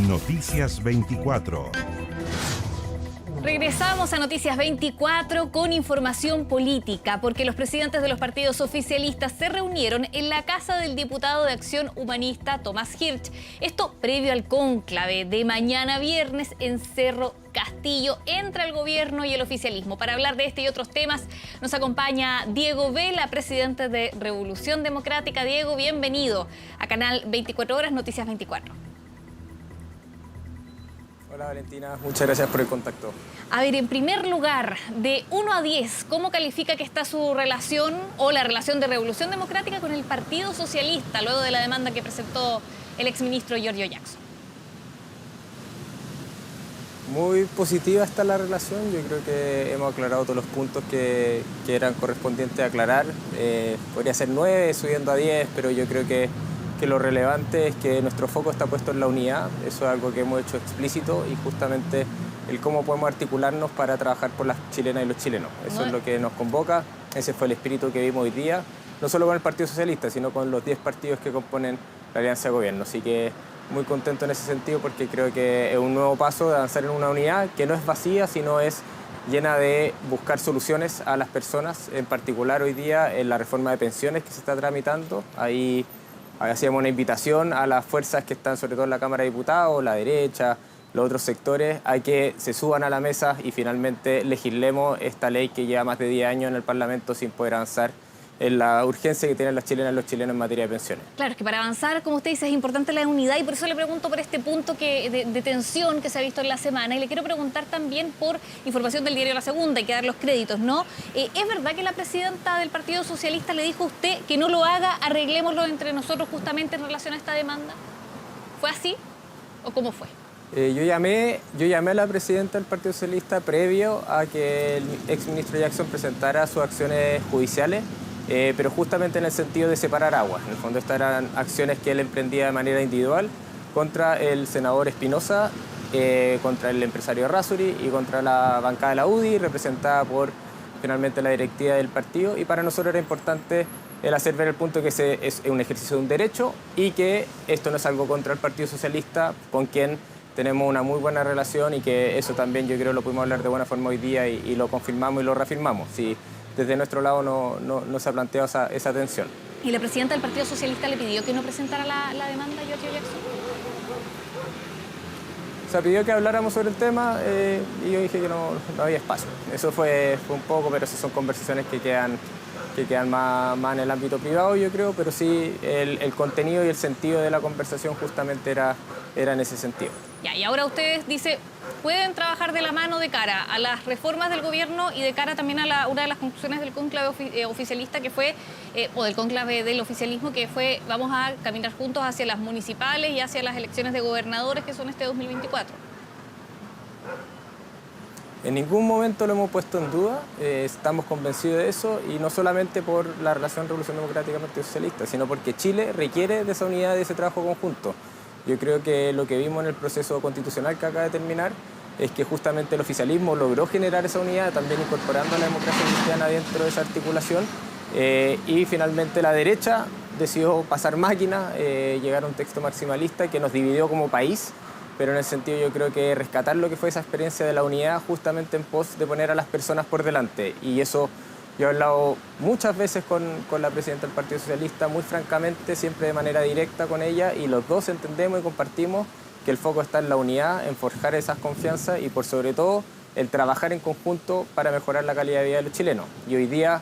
Noticias 24. Regresamos a Noticias 24 con información política, porque los presidentes de los partidos oficialistas se reunieron en la casa del diputado de Acción Humanista, Tomás Hirsch. Esto previo al cónclave de mañana viernes en Cerro Castillo entre el gobierno y el oficialismo. Para hablar de este y otros temas nos acompaña Diego Vela, presidente de Revolución Democrática. Diego, bienvenido a Canal 24 Horas, Noticias 24. Hola Valentina, muchas gracias por el contacto. A ver, en primer lugar, de 1 a 10, ¿cómo califica que está su relación o la relación de Revolución Democrática con el Partido Socialista luego de la demanda que presentó el exministro Giorgio Jackson? Muy positiva está la relación, yo creo que hemos aclarado todos los puntos que eran correspondientes a aclarar. Podría ser 9, subiendo a 10, pero yo creo que lo relevante es que nuestro foco está puesto en la unidad. Eso es algo que hemos hecho explícito y justamente el cómo podemos articularnos para trabajar por las chilenas y los chilenos. Eso es lo que nos convoca, ese fue el espíritu que vimos hoy día, no solo con el Partido Socialista, sino con los 10 partidos que componen la alianza de gobierno. Así que muy contento en ese sentido porque creo que es un nuevo paso de avanzar en una unidad que no es vacía, sino es llena de buscar soluciones a las personas, en particular hoy día en la reforma de pensiones que se está tramitando. Ahí hacíamos una invitación a las fuerzas que están sobre todo en la Cámara de Diputados, la derecha, los otros sectores, a que se suban a la mesa y finalmente legislemos esta ley que lleva más de 10 años en el Parlamento sin poder avanzar en la urgencia que tienen las chilenas y los chilenos en materia de pensiones. Claro, es que para avanzar, como usted dice, es importante la unidad y por eso le pregunto por este punto de tensión que se ha visto en la semana y le quiero preguntar también por información del diario La Segunda, hay que dar los créditos, ¿no? ¿Es verdad que la presidenta del Partido Socialista le dijo a usted que no lo haga, arreglémoslo entre nosotros justamente en relación a esta demanda? ¿Fue así o cómo fue? Yo llamé a la presidenta del Partido Socialista previo a que el exministro Jackson presentara sus acciones judiciales. Pero justamente en el sentido de separar aguas. En el fondo estas eran acciones que él emprendía de manera individual contra el senador Espinosa, contra el empresario Errázuriz y contra la bancada de la UDI, representada por finalmente la directiva del partido. Y para nosotros era importante el hacer ver el punto que es un ejercicio de un derecho y que esto no es algo contra el Partido Socialista, con quien tenemos una muy buena relación y que eso también yo creo lo pudimos hablar de buena forma hoy día y lo confirmamos y lo reafirmamos. Sí, desde nuestro lado no se ha planteado esa tensión. ¿Y la presidenta del Partido Socialista le pidió que no presentara la demanda a Giorgio Jackson? Se pidió que habláramos sobre el tema y yo dije que no había espacio. Eso fue un poco, pero esas son conversaciones que quedan más en el ámbito privado, yo creo, pero sí el contenido y el sentido de la conversación justamente era en ese sentido. Ya, y ahora ustedes, dice, pueden trabajar de la mano de cara a las reformas del gobierno y de cara también a una de las conclusiones del cónclave oficialista que fue, o del cónclave del oficialismo, que fue, vamos a caminar juntos hacia las municipales y hacia las elecciones de gobernadores que son este 2024. En ningún momento lo hemos puesto en duda, estamos convencidos de eso y no solamente por la relación Revolución Democrática-Partido Socialista, sino porque Chile requiere de esa unidad y de ese trabajo conjunto. Yo creo que lo que vimos en el proceso constitucional que acaba de terminar es que justamente el oficialismo logró generar esa unidad, también incorporando a la democracia cristiana dentro de esa articulación y finalmente la derecha decidió pasar máquina, llegar a un texto maximalista que nos dividió como país, pero en el sentido yo creo que rescatar lo que fue esa experiencia de la unidad justamente en pos de poner a las personas por delante y eso yo he hablado muchas veces con la presidenta del Partido Socialista, muy francamente, siempre de manera directa con ella y los dos entendemos y compartimos que el foco está en la unidad, en forjar esas confianzas y por sobre todo el trabajar en conjunto para mejorar la calidad de vida de los chilenos. Y hoy día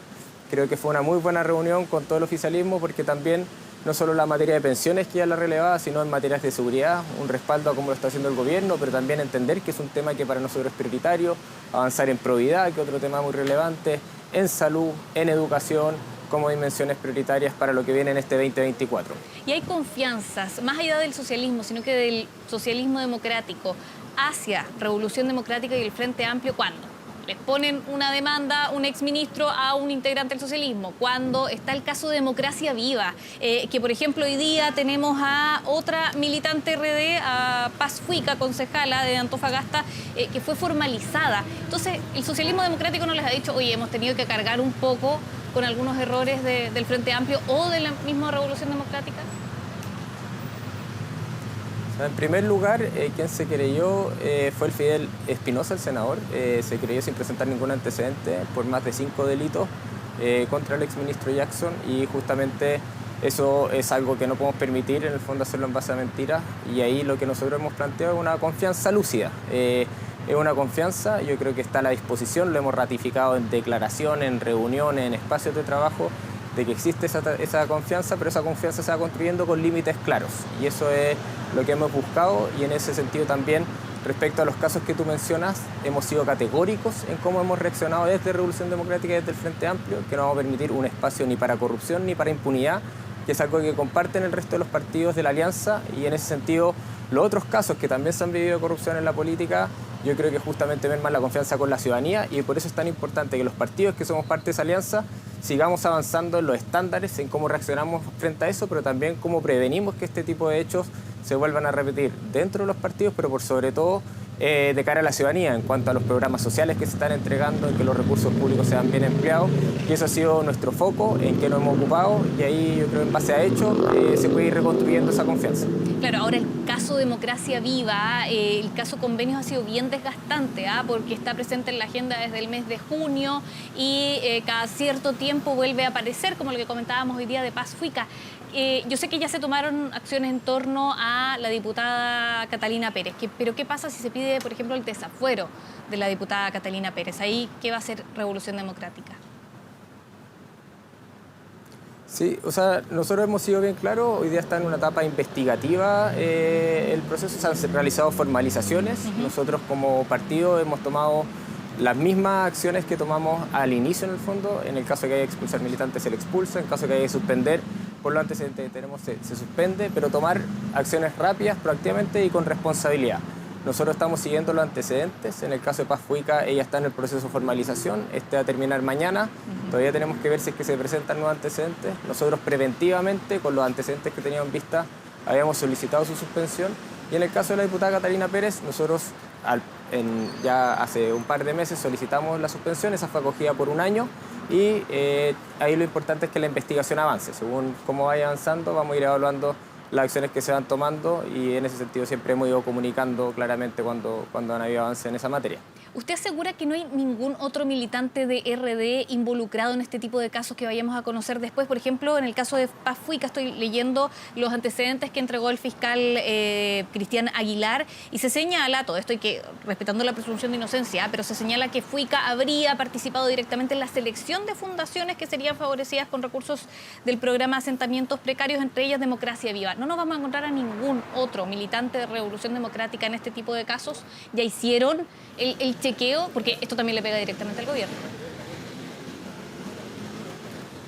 creo que fue una muy buena reunión con todo el oficialismo porque también no solo la materia de pensiones que ya la relevaba, sino en materias de seguridad, un respaldo a cómo lo está haciendo el gobierno, pero también entender que es un tema que para nosotros es prioritario, avanzar en probidad, que es otro tema muy relevante, en salud, en educación, como dimensiones prioritarias para lo que viene en este 2024. Y hay confianzas, más allá del socialismo, sino que del socialismo democrático, hacia Revolución Democrática y el Frente Amplio, ¿cuándo? Les ponen una demanda un exministro a un integrante del socialismo. Cuando está el caso de Democracia Viva, que por ejemplo hoy día tenemos a otra militante RD, a Paz Fuica, concejala de Antofagasta, que fue formalizada. Entonces, el socialismo democrático no les ha dicho, oye, hemos tenido que cargar un poco con algunos errores del Frente Amplio o de la misma Revolución Democrática. En primer lugar, quien se querelló fue el Fidel Espinosa, el senador. Se querelló sin presentar ningún antecedente por más de 5 delitos contra el exministro Jackson, y justamente eso es algo que no podemos permitir, en el fondo, hacerlo en base a mentiras, y ahí lo que nosotros hemos planteado es una confianza lúcida. Es una confianza, yo creo que está a la disposición, lo hemos ratificado en declaraciones, en reuniones, en espacios de trabajo, de que existe esa confianza, pero esa confianza se va construyendo con límites claros, y eso es lo que hemos buscado. Y en ese sentido también, respecto a los casos que tú mencionas, hemos sido categóricos en cómo hemos reaccionado desde Revolución Democrática y desde el Frente Amplio, que no vamos a permitir un espacio ni para corrupción ni para impunidad, que es algo que comparten el resto de los partidos de la Alianza. Y en ese sentido, los otros casos que también se han vivido de corrupción en la política, yo creo que justamente merman la confianza con la ciudadanía, y por eso es tan importante que los partidos que somos parte de esa alianza sigamos avanzando en los estándares, en cómo reaccionamos frente a eso, pero también cómo prevenimos que este tipo de hechos se vuelvan a repetir dentro de los partidos, pero por sobre todo de cara a la ciudadanía, en cuanto a los programas sociales que se están entregando, en que los recursos públicos sean bien empleados. Y eso ha sido nuestro foco, en que nos hemos ocupado, y ahí yo creo que en base a hechos se puede ir reconstruyendo esa confianza. Claro, ahora el caso Democracia Viva, el caso Convenios ha sido bien desgastante, porque está presente en la agenda desde el mes de junio y cada cierto tiempo vuelve a aparecer, como lo que comentábamos hoy día de Paz Fuica. Yo sé que ya se tomaron acciones en torno a la diputada Catalina Pérez, pero ¿qué pasa si se pide, por ejemplo, el desafuero de la diputada Catalina Pérez? Ahí, ¿qué va a hacer Revolución Democrática? Sí, o sea, nosotros hemos sido bien claros, hoy día está en una etapa investigativa el proceso, se han realizado formalizaciones. Nosotros como partido hemos tomado las mismas acciones que tomamos al inicio, en el fondo. En el caso de que haya que expulsar militantes, se le expulsa; en caso de que haya que suspender, por lo antecedentes que tenemos, se suspende, pero tomar acciones rápidas, proactivamente y con responsabilidad. Nosotros estamos siguiendo los antecedentes. En el caso de Paz Fuica, ella está en el proceso de formalización, este va a terminar mañana. Todavía tenemos que ver si es que se presentan nuevos antecedentes. Nosotros preventivamente, con los antecedentes que teníamos en vista, habíamos solicitado su suspensión. Y en el caso de la diputada Catalina Pérez, nosotros ya hace un par de meses solicitamos la suspensión, esa fue acogida por 1 año, y ahí lo importante es que la investigación avance. Según cómo vaya avanzando, vamos a ir evaluando las acciones que se van tomando, y en ese sentido siempre hemos ido comunicando claramente cuando han habido avance en esa materia. ¿Usted asegura que no hay ningún otro militante de RD involucrado en este tipo de casos que vayamos a conocer después? Por ejemplo, en el caso de Paz Fuica, estoy leyendo los antecedentes que entregó el fiscal Cristian Aguilar, y se señala, todo esto y que respetando la presunción de inocencia, pero se señala que Fuica habría participado directamente en la selección de fundaciones que serían favorecidas con recursos del programa Asentamientos Precarios, entre ellas Democracia Viva. ¿No nos vamos a encontrar a ningún otro militante de Revolución Democrática en este tipo de casos? ¿Ya hicieron el chequeo? Porque esto también le pega directamente al gobierno.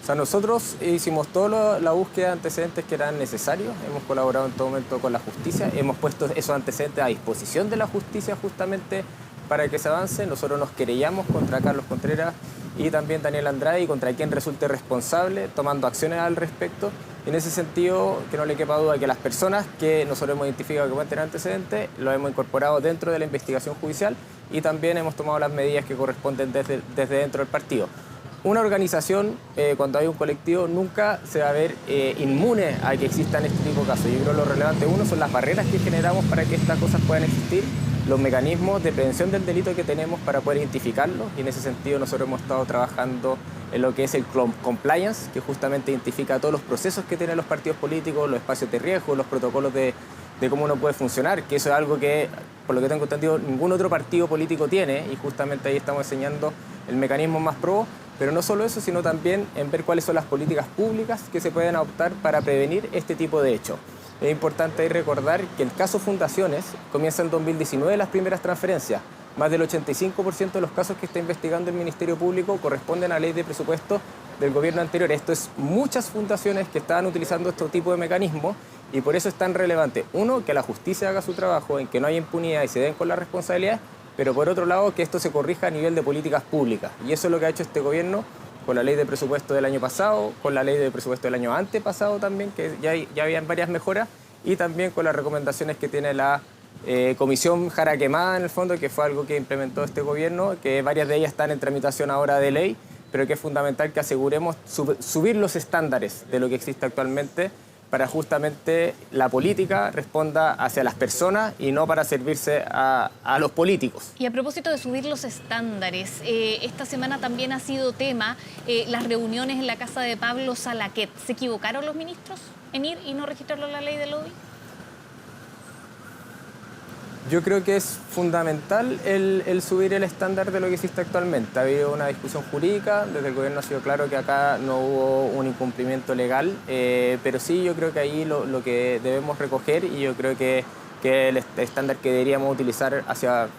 O sea, nosotros hicimos toda la búsqueda de antecedentes que eran necesarios, hemos colaborado en todo momento con la justicia, hemos puesto esos antecedentes a disposición de la justicia justamente para que se avance. Nosotros nos querellamos contra Carlos Contreras y también Daniel Andrade, y contra quien resulte responsable, tomando acciones al respecto. En ese sentido, que no le quepa duda que las personas que nosotros hemos identificado que pueden tener antecedentes, lo hemos incorporado dentro de la investigación judicial, y también hemos tomado las medidas que corresponden desde dentro del partido. Una organización, cuando hay un colectivo, nunca se va a ver inmune a que existan este tipo de casos. Yo creo que lo relevante, uno, son las barreras que generamos para que estas cosas puedan existir, los mecanismos de prevención del delito que tenemos para poder identificarlos, y en ese sentido nosotros hemos estado trabajando en lo que es el compliance, que justamente identifica todos los procesos que tienen los partidos políticos, los espacios de riesgo, los protocolos de cómo uno puede funcionar, que eso es algo que, por lo que tengo entendido, ningún otro partido político tiene, y justamente ahí estamos enseñando el mecanismo más probo. Pero no solo eso, sino también en ver cuáles son las políticas públicas que se pueden adoptar para prevenir este tipo de hechos. Es importante ahí recordar que el caso Fundaciones comienza en 2019 las primeras transferencias. Más del 85% de los casos que está investigando el Ministerio Público corresponden a la ley de presupuesto del gobierno anterior. Esto es muchas fundaciones que estaban utilizando este tipo de mecanismos, y por eso es tan relevante, uno, que la justicia haga su trabajo, en que no haya impunidad y se den con las responsabilidades, pero por otro lado que esto se corrija a nivel de políticas públicas. Y eso es lo que ha hecho este gobierno con la ley de presupuesto del año pasado, con la ley de presupuesto del año antepasado también, que ya habían varias mejoras, y también con las recomendaciones que tiene la Comisión Jara Quemada, en el fondo, que fue algo que implementó este gobierno, que varias de ellas están en tramitación ahora de ley, pero que es fundamental que aseguremos subir los estándares de lo que existe actualmente para justamente la política responda hacia las personas y no para servirse a los políticos. Y a propósito de subir los estándares, esta semana también ha sido tema las reuniones en la casa de Pablo Salaquet. ¿Se equivocaron los ministros en ir y no registrarlo en la ley de lobby? Yo creo que es fundamental el subir el estándar de lo que existe actualmente. Ha habido una discusión jurídica, desde el gobierno ha sido claro que acá no hubo un incumplimiento legal, pero sí yo creo que ahí lo que debemos recoger, y yo creo que el estándar que deberíamos utilizar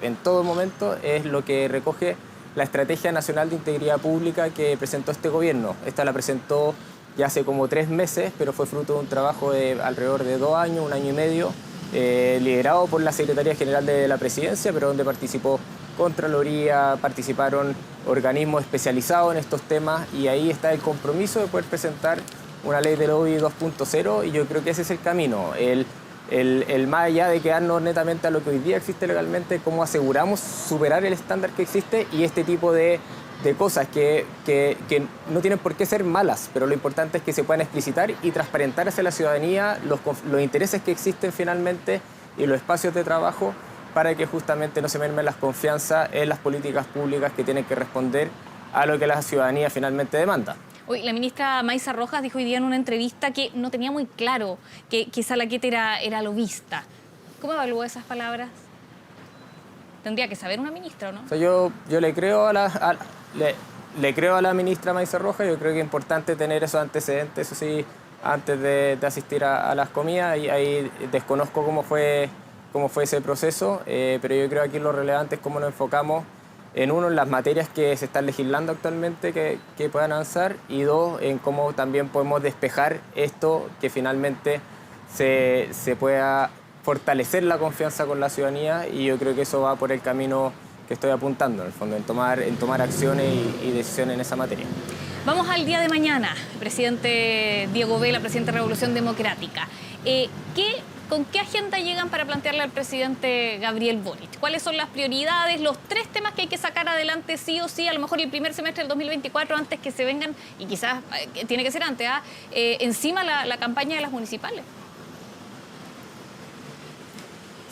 en todo momento es lo que recoge la Estrategia Nacional de Integridad Pública que presentó este gobierno. Esta la presentó ya hace como 3 meses, pero fue fruto de un trabajo de alrededor de 2 años, 1 año y medio, liderado por la Secretaría General de la Presidencia, pero donde participó Contraloría, participaron organismos especializados en estos temas, y ahí está el compromiso de poder presentar una ley de lobby 2.0, y yo creo que ese es el camino, el más allá de quedarnos netamente a lo que hoy día existe legalmente, cómo aseguramos superar el estándar que existe y este tipo de cosas que no tienen por qué ser malas, pero lo importante es que se puedan explicitar y transparentar hacia la ciudadanía los intereses que existen finalmente y los espacios de trabajo, para que justamente no se mermen las confianzas en las políticas públicas que tienen que responder a lo que la ciudadanía finalmente demanda. Hoy, la ministra Maysa Rojas dijo hoy día en una entrevista que no tenía muy claro que Salaquet era lobista. ¿Cómo evalúa esas palabras? Tendría que saber una ministra, ¿no? O sea, yo le creo le creo a la ministra Maysa Rojas. Yo creo que es importante tener esos antecedentes, eso sí, antes de asistir a las comidas. Y ahí desconozco cómo fue ese proceso, pero yo creo que aquí lo relevante es cómo nos enfocamos en las materias que se están legislando actualmente que puedan avanzar, y 2, en cómo también podemos despejar esto, que finalmente se pueda fortalecer la confianza con la ciudadanía, y yo creo que eso va por el camino que estoy apuntando, en el fondo, en tomar acciones y decisiones en esa materia. Vamos al día de mañana, presidente Diego Vela, presidente de Revolución Democrática. ¿Con qué agenda llegan para plantearle al presidente Gabriel Boric? ¿Cuáles son las prioridades, los 3 temas que hay que sacar adelante sí o sí, a lo mejor el primer semestre del 2024, antes que se vengan, y quizás tiene que ser antes, encima la campaña de las municipales?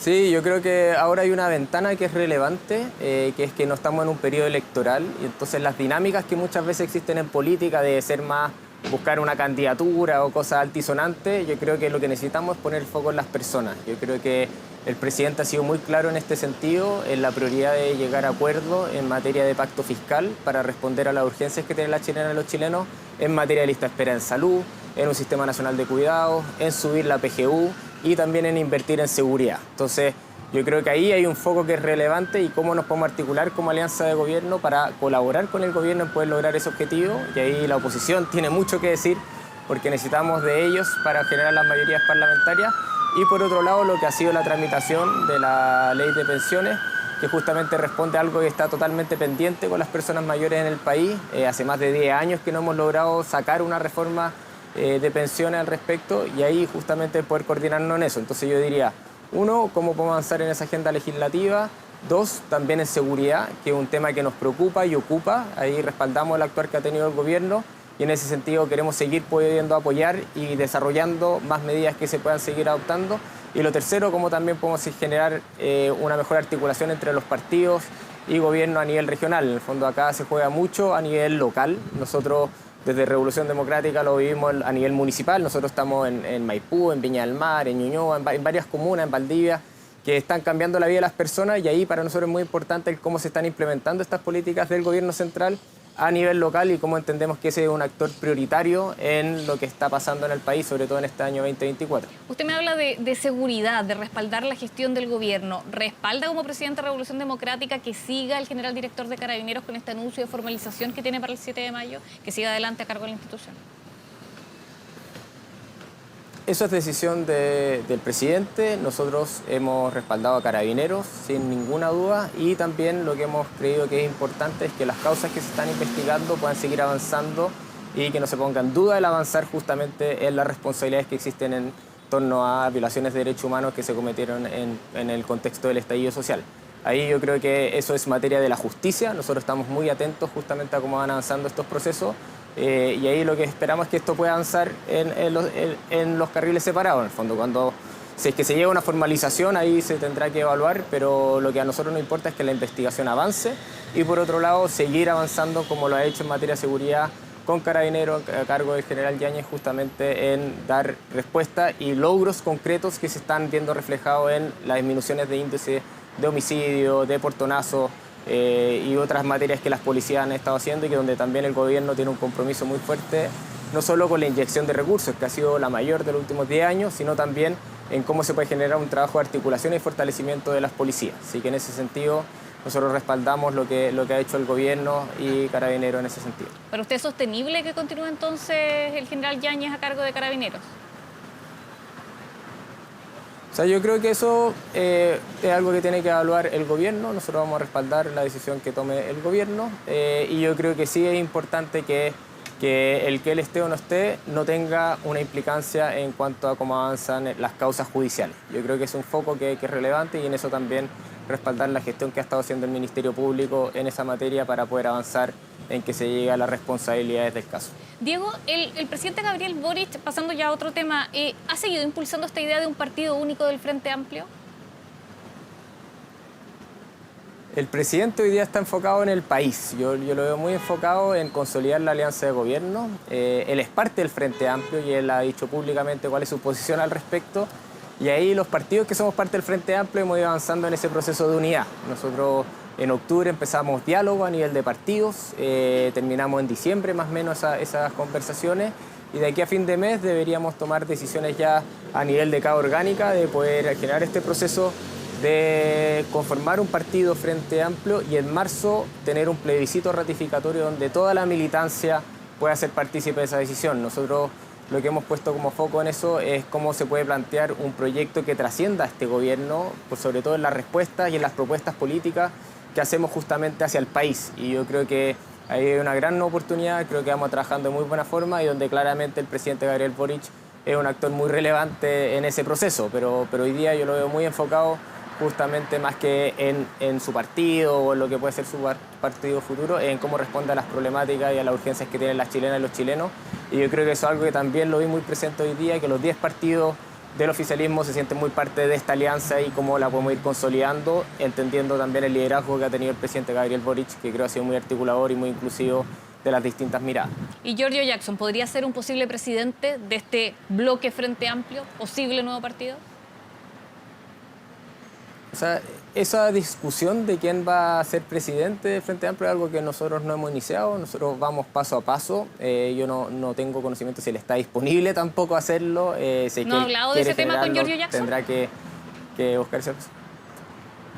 Sí, yo creo que ahora hay una ventana que es relevante, que es que no estamos en un periodo electoral, y entonces las dinámicas que muchas veces existen en política de ser más, buscar una candidatura o cosas altisonantes, yo creo que lo que necesitamos es poner el foco en las personas. Yo creo que el presidente ha sido muy claro en este sentido, en la prioridad de llegar a acuerdos en materia de pacto fiscal para responder a las urgencias que tienen las chilenas y los chilenos, en materia de lista de espera en salud, en un sistema nacional de cuidados, en subir la PGU y también en invertir en seguridad. Entonces, yo creo que ahí hay un foco que es relevante, y cómo nos podemos articular como alianza de gobierno para colaborar con el gobierno en poder lograr ese objetivo. Y ahí la oposición tiene mucho que decir, porque necesitamos de ellos para generar las mayorías parlamentarias. Y por otro lado, lo que ha sido la tramitación de la ley de pensiones, que justamente responde a algo que está totalmente pendiente con las personas mayores en el país. Hace más de 10 años que no hemos logrado sacar una reforma de pensiones al respecto, y ahí justamente poder coordinarnos en eso. Entonces yo diría, 1, cómo podemos avanzar en esa agenda legislativa. 2, también en seguridad, que es un tema que nos preocupa y ocupa. Ahí respaldamos el actuar que ha tenido el gobierno, y en ese sentido queremos seguir pudiendo apoyar y desarrollando más medidas que se puedan seguir adoptando. Y lo tercero, cómo también podemos generar una mejor articulación entre los partidos y gobierno a nivel regional. En el fondo acá se juega mucho a nivel local. Nosotros desde Revolución Democrática lo vivimos a nivel municipal. Nosotros estamos en Maipú, en Viña del Mar, en Ñuñoa, en varias comunas, en Valdivia, que están cambiando la vida de las personas, y ahí para nosotros es muy importante el cómo se están implementando estas políticas del gobierno central a nivel local, y cómo entendemos que ese es un actor prioritario en lo que está pasando en el país, sobre todo en este año 2024. Usted me habla de seguridad, de respaldar la gestión del gobierno. ¿Respalda como presidente de Revolución Democrática que siga el general director de Carabineros con este anuncio de formalización que tiene para el 7 de mayo, que siga adelante a cargo de la institución? Eso es decisión del presidente. Nosotros hemos respaldado a Carabineros sin ninguna duda, y también lo que hemos creído que es importante es que las causas que se están investigando puedan seguir avanzando, y que no se ponga en duda el avanzar justamente en las responsabilidades que existen en torno a violaciones de derechos humanos que se cometieron en el contexto del estallido social. Ahí yo creo que eso es materia de la justicia. Nosotros estamos muy atentos justamente a cómo van avanzando estos procesos, y ahí lo que esperamos es que esto pueda avanzar en los carriles separados, en el fondo. Cuando, si es que se llega a una formalización, ahí se tendrá que evaluar, pero lo que a nosotros nos importa es que la investigación avance y, por otro lado, seguir avanzando como lo ha hecho en materia de seguridad con Carabineros a cargo del general Yáñez, justamente en dar respuesta y logros concretos que se están viendo reflejados en las disminuciones de índice de homicidio, de portonazo y otras materias que las policías han estado haciendo y que donde también el gobierno tiene un compromiso muy fuerte, no solo con la inyección de recursos, que ha sido la mayor de los últimos 10 años, sino también en cómo se puede generar un trabajo de articulación y fortalecimiento de las policías. Así que en ese sentido nosotros respaldamos lo que ha hecho el gobierno y Carabineros en ese sentido. ¿Para usted es sostenible que continúe entonces el general Yáñez a cargo de Carabineros? O sea, yo creo que eso es algo que tiene que evaluar el gobierno. Nosotros vamos a respaldar la decisión que tome el gobierno y yo creo que sí es importante que el que él esté o no esté no tenga una implicancia en cuanto a cómo avanzan las causas judiciales. Yo creo que es un foco que es relevante y en eso también respaldar la gestión que ha estado haciendo el Ministerio Público en esa materia para poder avanzar en que se llegue a las responsabilidades del caso. Diego, el presidente Gabriel Boric, pasando ya a otro tema, ¿ha seguido impulsando esta idea de un partido único del Frente Amplio? El presidente hoy día está enfocado en el país. Yo lo veo muy enfocado en consolidar la alianza de gobierno. Él es parte del Frente Amplio y él ha dicho públicamente cuál es su posición al respecto. Y ahí los partidos que somos parte del Frente Amplio hemos ido avanzando en ese proceso de unidad. Nosotros en octubre empezamos diálogo a nivel de partidos, terminamos en diciembre más o menos esas conversaciones y de aquí a fin de mes deberíamos tomar decisiones ya a nivel de cada orgánica de poder generar este proceso de conformar un partido Frente Amplio y en marzo tener un plebiscito ratificatorio donde toda la militancia pueda ser partícipe de esa decisión. Nosotros lo que hemos puesto como foco en eso es cómo se puede plantear un proyecto que trascienda a este gobierno, pues sobre todo en las respuestas y en las propuestas políticas que hacemos justamente hacia el país. Y yo creo que hay una gran oportunidad, creo que vamos trabajando de muy buena forma y donde claramente el presidente Gabriel Boric es un actor muy relevante en ese proceso, pero hoy día yo lo veo muy enfocado justamente más que en su partido o en lo que puede ser su partido futuro, en cómo responde a las problemáticas y a las urgencias que tienen las chilenas y los chilenos. Y yo creo que eso es algo que también lo vi muy presente hoy día, que los 10 partidos del oficialismo se sienten muy parte de esta alianza y cómo la podemos ir consolidando, entendiendo también el liderazgo que ha tenido el presidente Gabriel Boric, que creo ha sido muy articulador y muy inclusivo de las distintas miradas. ¿Y Giorgio Jackson podría ser un posible presidente de este bloque Frente Amplio, posible nuevo partido? O sea, esa discusión de quién va a ser presidente del Frente Amplio es algo que nosotros no hemos iniciado, nosotros vamos paso a paso. Yo no tengo conocimiento si él está disponible tampoco a hacerlo. ¿No ha hablado de ese tema con Giorgio Jackson? Tendrá que buscarse.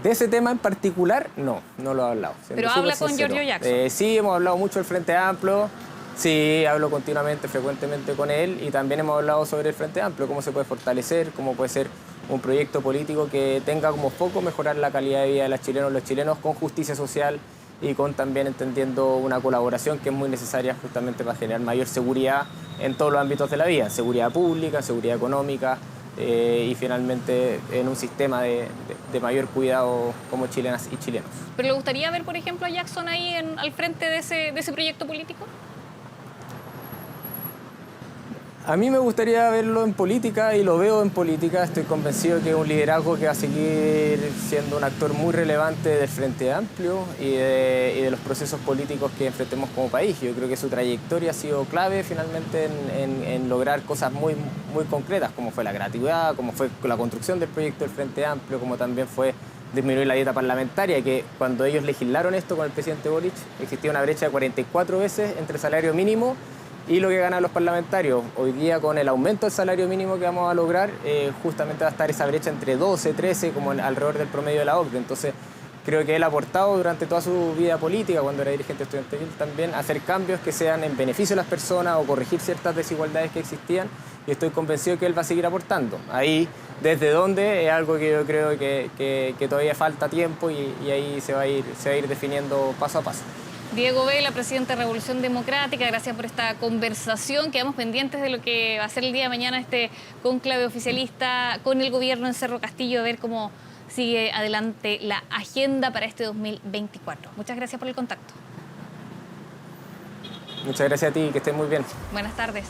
De ese tema en particular, no lo he hablado. ¿Pero habla con Giorgio Jackson? Sí, hemos hablado mucho del Frente Amplio. Sí, hablo continuamente, frecuentemente con él y también hemos hablado sobre el Frente Amplio, cómo se puede fortalecer, cómo puede ser un proyecto político que tenga como foco mejorar la calidad de vida de los chilenos con justicia social y con también entendiendo una colaboración que es muy necesaria justamente para generar mayor seguridad en todos los ámbitos de la vida, seguridad pública, seguridad económica y finalmente en un sistema de mayor cuidado como chilenas y chilenos. ¿Pero le gustaría ver, por ejemplo, a Jackson ahí al frente de ese proyecto político? A mí me gustaría verlo en política y lo veo en política. Estoy convencido que es un liderazgo que va a seguir siendo un actor muy relevante del Frente Amplio y de los procesos políticos que enfrentemos como país. Yo creo que su trayectoria ha sido clave finalmente en lograr cosas muy concretas, como fue la gratuidad, como fue la construcción del proyecto del Frente Amplio, como también fue disminuir la dieta parlamentaria, que cuando ellos legislaron esto con el presidente Boric existía una brecha de 44 veces entre el salario mínimo y lo que ganan los parlamentarios. Hoy día con el aumento del salario mínimo que vamos a lograr, justamente va a estar esa brecha entre 12, 13, como alrededor del promedio de la OCDE. Entonces creo que él ha aportado durante toda su vida política, cuando era dirigente estudiantil también, a hacer cambios que sean en beneficio de las personas o corregir ciertas desigualdades que existían y estoy convencido que él va a seguir aportando. Ahí, desde dónde, es algo que yo creo que todavía falta tiempo y ahí se va a ir definiendo paso a paso. Diego Vela, presidente de Revolución Democrática, gracias por esta conversación. Quedamos pendientes de lo que va a ser el día de mañana este cónclave oficialista con el gobierno en Cerro Castillo, a ver cómo sigue adelante la agenda para este 2024. Muchas gracias por el contacto. Muchas gracias a ti, que estés muy bien. Buenas tardes.